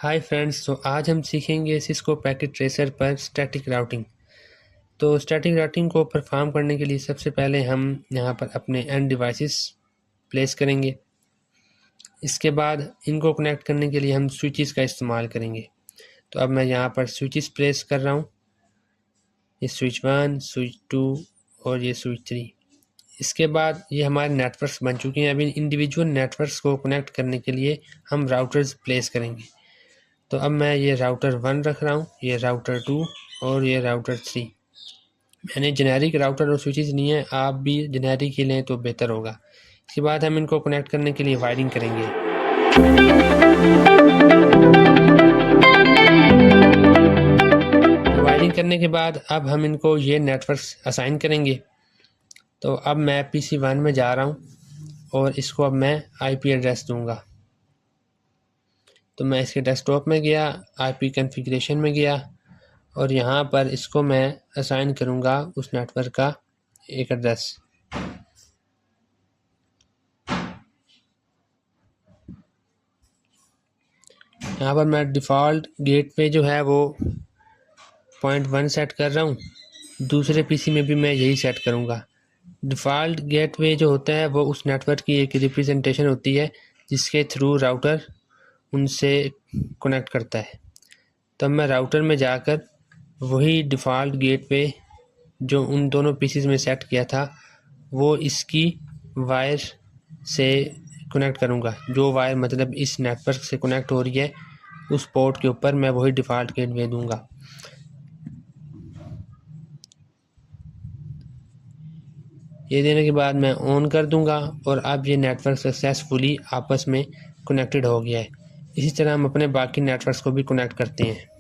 Hi friends, तो आज हम सीखेंगे सिस्को पैकेट ट्रेसर पर स्टैटिक राउटिंग। तो स्टैटिक राउटिंग को परफॉर्म करने के लिए सबसे पहले हम यहाँ पर अपने एंड डिवाइसेस प्लेस करेंगे। इसके बाद इनको कनेक्ट करने के लिए हम स्विचेस का इस्तेमाल करेंगे। तो अब मैं यहाँ पर स्विचेस प्लेस कर रहा हूँ। ये स्विच 1, स्विच 2 और ये स्विच 3। इसके बाद ये हमारे नेटवर्क्स बन चुके हैं। अभी इंडिविजुअल नेटवर्क्स को कनेक्ट करने के लिए हम राउटर्स प्लेस करेंगे। तो अब मैं ये राउटर 1 रख रहा हूँ, ये राउटर 2 और ये राउटर 3। मैंने जेनेरिक राउटर और स्विचेस लिए हैं, आप भी जेनेरिक ही लें तो बेहतर होगा। इसके बाद हम इनको कनेक्ट करने के लिए वायरिंग करेंगे। तो वायरिंग करने के बाद अब हम इनको ये नेटवर्क्स असाइन करेंगे। तो अब मैं PC1 में जा रहा हूँ और इसको अब मैं IP एड्रेस दूंगा। तो मैं इसके डेस्कटॉप में गया, IP कॉन्फ़िगरेशन में गया और यहाँ पर इसको मैं असाइन करूँगा उस नेटवर्क का एक एड्रेस। यहाँ पर मैं डिफ़ॉल्ट गेटवे जो है वो 0.1 सेट कर रहा हूँ। दूसरे PC में भी मैं यही सेट करूँगा। डिफ़ॉल्ट गेटवे जो होता है वो उस नेटवर्क की एक रिप्रेजेंटेशन होती है जिसके थ्रू राउटर उनसे कनेक्ट करता है। तब मैं राउटर में जाकर वही डिफ़ॉल्ट गेटवे जो उन दोनों पीसीज में सेट किया था वो इसकी वायर से कनेक्ट करूँगा। जो वायर मतलब इस नेटवर्क से कनेक्ट हो रही है उस पोर्ट के ऊपर मैं वही डिफ़ॉल्ट गेटवे दूंगा। ये देने के बाद मैं ऑन कर दूंगा और अब ये नेटवर्क सक्सेसफुली आपस में कनेक्टेड हो गया है। इसी तरह हम अपने बाकी नेटवर्क्स को भी कनेक्ट करते हैं।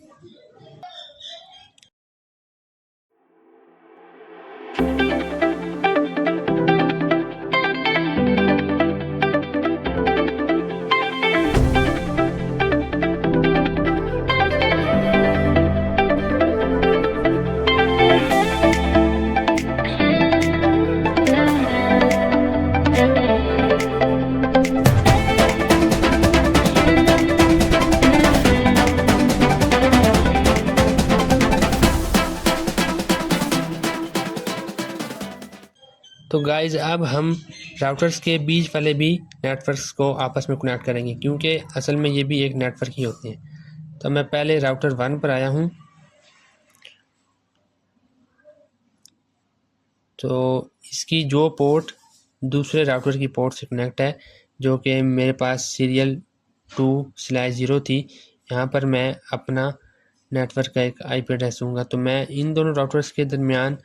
तो गाइज़ अब हम राउटर्स के बीच वाले भी नेटवर्क्स को आपस में कनेक्ट करेंगे, क्योंकि असल में ये भी एक नेटवर्क ही होते हैं। तो मैं पहले राउटर 1 पर आया हूँ। तो इसकी जो पोर्ट दूसरे राउटर की पोर्ट से कनेक्ट है, जो कि मेरे पास सीरियल 2/0 थी, यहाँ पर मैं अपना नेटवर्क का एक IP एड्रेस दूँगा। तो मैं इन दोनों राउटर्स के दरमियान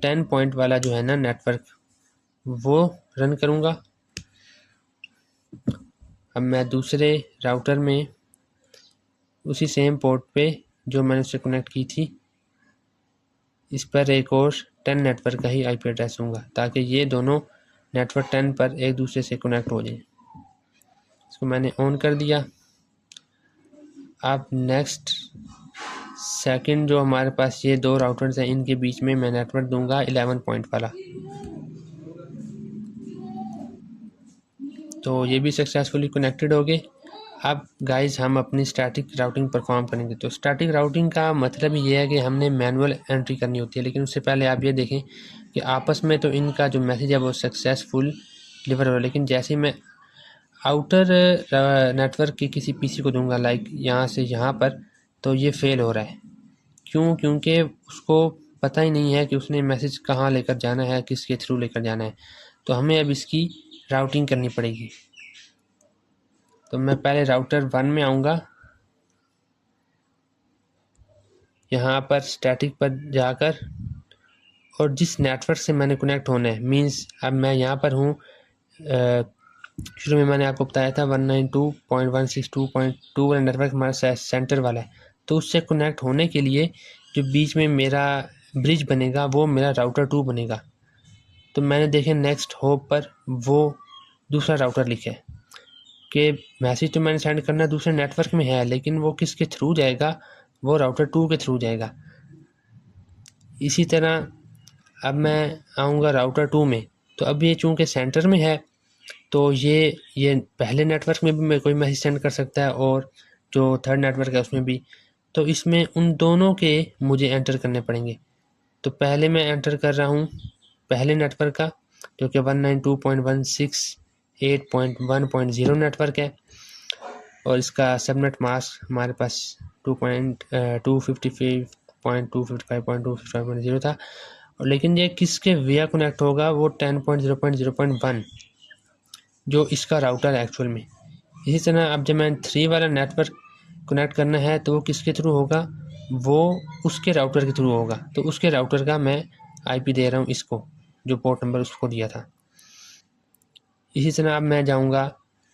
10 पॉइंट वाला जो है ना नेटवर्क वो रन करूँगा। अब मैं दूसरे राउटर में उसी सेम पोर्ट पे जो मैंने उससे कनेक्ट की थी इस पर एक और 10 नेटवर्क का ही IP एड्रेस दूँगा, ताकि ये दोनों नेटवर्क 10 पर एक दूसरे से कनेक्ट हो जाएं। इसको मैंने ऑन कर दिया। अब नेक्स्ट सेकंड जो हमारे पास ये दो राउटर्स हैं इनके बीच में मैं नेटवर्क दूंगा 11 पॉइंट वाला। तो ये भी सक्सेसफुली कनेक्टेड हो गए। अब गाइस हम अपनी स्टैटिक राउटिंग परफॉर्म करेंगे। तो स्टैटिक राउटिंग का मतलब ये है कि हमने मैनुअल एंट्री करनी होती है, लेकिन उससे पहले आप ये देखें कि आपस में तो इनका जो मैसेज है वो सक्सेसफुल डिलीवर हो, लेकिन जैसे मैं आउटर नेटवर्क के किसी PC को दूंगा लाइक यहाँ से यहाँ पर, तो ये फेल हो रहा है। क्यों? क्योंकि उसको पता ही नहीं है कि उसने मैसेज कहाँ लेकर जाना है, किसके थ्रू लेकर जाना है। तो हमें अब इसकी राउटिंग करनी पड़ेगी। तो मैं पहले राउटर 1 में आऊँगा, यहाँ पर स्टैटिक पर जाकर और जिस नेटवर्क से मैंने कनेक्ट होना है, मींस अब मैं यहाँ पर हूँ, शुरू में मैंने आपको बताया था 192.162.2 वाला नेटवर्क हमारा सेंटर वाला है। तो उससे कनेक्ट होने के लिए जो बीच में मेरा ब्रिज बनेगा वो मेरा राउटर 2 बनेगा। तो मैंने देखे नेक्स्ट होप पर वो दूसरा राउटर लिखा है कि मैसेज तो मैंने सेंड करना दूसरे नेटवर्क में है, लेकिन वो किसके थ्रू जाएगा, वो राउटर 2 के थ्रू जाएगा। इसी तरह अब मैं आऊँगा राउटर 2 में। तो अब ये चूँकि सेंटर में है तो ये पहले नेटवर्क में भी मैं कोई मैसेज सेंड कर सकता है और जो थर्ड नेटवर्क है उसमें भी। तो इसमें उन दोनों के मुझे एंटर करने पड़ेंगे। तो पहले मैं एंटर कर रहा हूँ पहले नेटवर्क का, जो कि 192.168.1.0 नेटवर्क है, और इसका सबनेट मास्क हमारे पास 2.255.255.255.0 था। और लेकिन ये किसके विया कनेक्ट होगा, वो 10.0.0.1 जो इसका राउटर है एक्चुअल में। इसी तरह अब जब मैं 3 वाला नेटवर्क कनेक्ट करना है तो वो किसके थ्रू होगा, वो उसके राउटर के थ्रू होगा। तो उसके राउटर का मैं आईपी दे रहा हूँ इसको, जो पोर्ट नंबर उसको दिया था। इसी तरह अब मैं जाऊँगा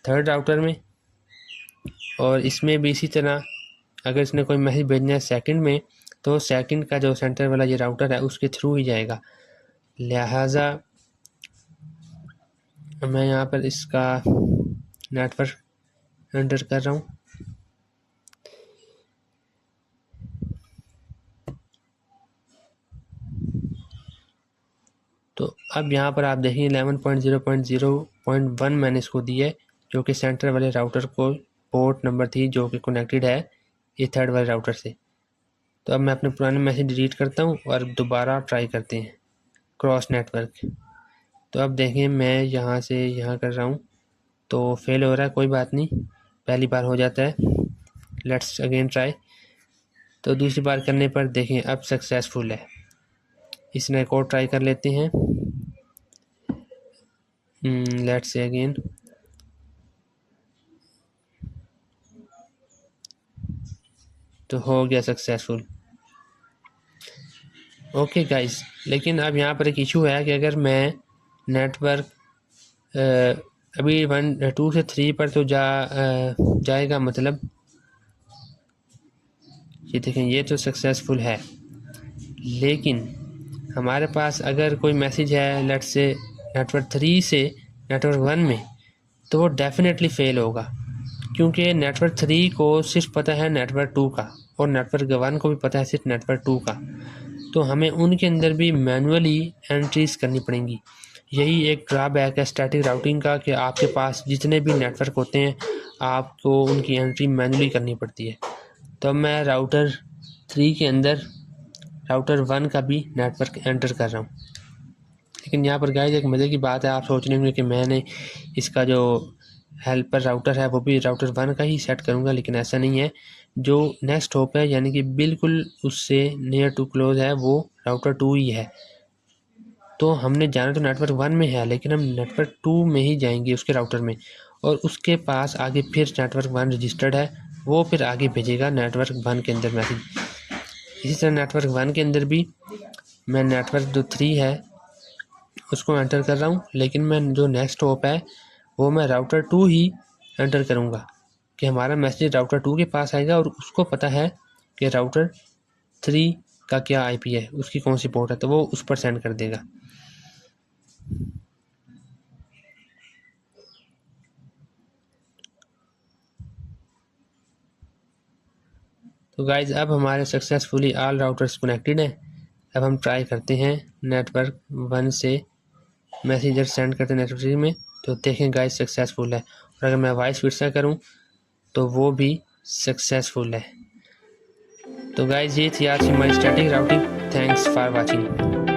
थर्ड राउटर में, और इसमें भी इसी तरह अगर इसने कोई मैसेज भेजना है सेकंड में, तो सेकंड का जो सेंटर वाला ये राउटर है उसके थ्रू ही जाएगा। लिहाजा मैं यहाँ पर इसका नेटवर्क एंटर कर रहा हूँ। तो अब यहाँ पर आप देखिए 11.0.0.1 मैंने इसको दी है, जो कि सेंटर वाले राउटर को पोर्ट नंबर थी, जो कि कनेक्टेड है ये थर्ड वाले राउटर से। तो अब मैं अपने पुराने मैसेज डिलीट करता हूँ और दोबारा ट्राई करते हैं क्रॉस नेटवर्क। तो अब देखें मैं यहाँ से यहाँ कर रहा हूँ तो फेल हो रहा है, कोई बात नहीं, पहली बार हो जाता है। Let's again try. तो दूसरी बार करने पर देखें अब सक्सेसफुल है। इसने एक और ट्राई कर लेते हैं। Let's say again. तो हो गया सक्सेसफुल। ओके गाइस, लेकिन अब यहाँ पर एक इशू है कि अगर मैं नेटवर्क अभी 1 2 से 3 पर तो जाएगा, मतलब ये देखें ये तो सक्सेसफुल है, लेकिन हमारे पास अगर कोई मैसेज है लेट्स से नेटवर्क 3 से नेटवर्क 1 में, तो वो डेफिनेटली फेल होगा, क्योंकि नेटवर्क 3 को सिर्फ पता है नेटवर्क 2 का, और नेटवर्क 1 को भी पता है सिर्फ नेटवर्क 2 का। तो हमें उनके अंदर भी मैनुअली एंट्रीज करनी पड़ेंगी। यही एक ड्रॉबैक है स्टैटिक राउटिंग का, कि आपके पास जितने भी नेटवर्क होते हैं आपको उनकी एंट्री मैनुअली करनी पड़ती है। तो मैं राउटर 3 के अंदर राउटर 1 का भी नेटवर्क एंटर कर रहा हूँ। लेकिन यहाँ पर गाइस एक मज़े की बात है, आप सोच रहे होंगे कि मैंने इसका जो हेल्पर राउटर है वो भी राउटर 1 का ही सेट करूँगा, लेकिन ऐसा नहीं है। जो नेक्स्ट हॉप है यानी कि बिल्कुल उससे नियर टू क्लोज है, वो राउटर 2 ही है। तो हमने जाना तो नेटवर्क 1 में है, लेकिन हम नेटवर्क 2 में ही जाएंगे उसके राउटर में, और उसके पास आगे फिर नेटवर्क 1 रजिस्टर्ड है, वो फिर आगे भेजेगा नेटवर्क 1 के अंदर मैसेज। इसी तरह नेटवर्क 1 के अंदर भी मैं नेटवर्क जो 3 है उसको एंटर कर रहा हूँ, लेकिन मैं जो नेक्स्ट हॉप है वो मैं राउटर 2 ही एंटर करूँगा, कि हमारा मैसेज राउटर 2 के पास आएगा, और उसको पता है कि राउटर 3 का क्या आईपी है, उसकी कौन सी पोर्ट है, तो वो उस पर सेंड कर देगा। तो गाइज अब हमारे सक्सेसफुली ऑल राउटर्स कनेक्टेड हैं। अब हम ट्राई करते हैं नेटवर्क 1 से मैसेजर सेंड करते हैं नेटवर्क 3 में, तो देखें गाइज सक्सेसफुल है। और अगर मैं वॉइस फिर से करूँ तो वो भी सक्सेसफुल है। तो गाइज ये थी आज की हमारी static routing. Thanks for watching.